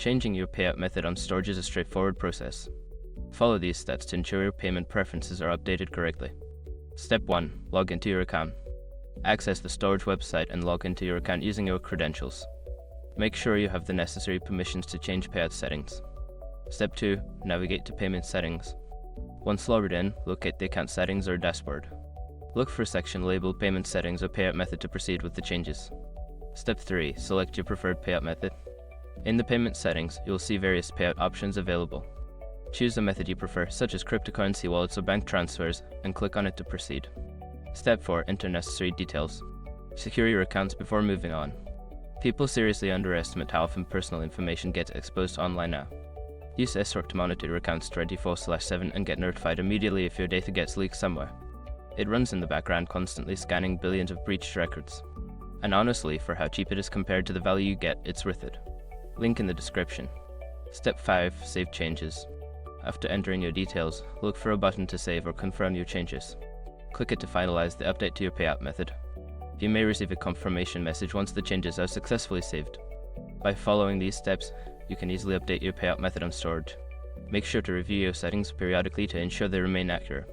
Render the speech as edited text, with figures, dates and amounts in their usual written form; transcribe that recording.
Changing your payout method on Storj is a straightforward process. Follow these steps to ensure your payment preferences are updated correctly. Step 1. Log into your account. Access the Storj website and log into your account using your credentials. Make sure you have the necessary permissions to change payout settings. Step 2. Navigate to payment settings. Once logged in, locate the account settings or dashboard. Look for a section labeled Payment Settings or Payout Method to proceed with the changes. Step 3. Select your preferred payout method. In the payment settings, you'll see various payout options available. Choose the method you prefer, such as cryptocurrency wallets or bank transfers, and click on it to proceed. Step 4. Enter necessary details. Secure your accounts before moving on. People seriously underestimate how often personal information gets exposed online now. Use Storj to monitor your accounts 24/7 and get notified immediately if your data gets leaked somewhere. It runs in the background, constantly scanning billions of breached records. And honestly, for how cheap it is compared to the value you get, it's worth it. Link in the description. Step 5. Save changes. After entering your details, look for a button to save or confirm your changes. Click it to finalize the update to your payout method. You may receive a confirmation message once the changes are successfully saved. By following these steps, you can easily update your payout method on Storj. Make sure to review your settings periodically to ensure they remain accurate.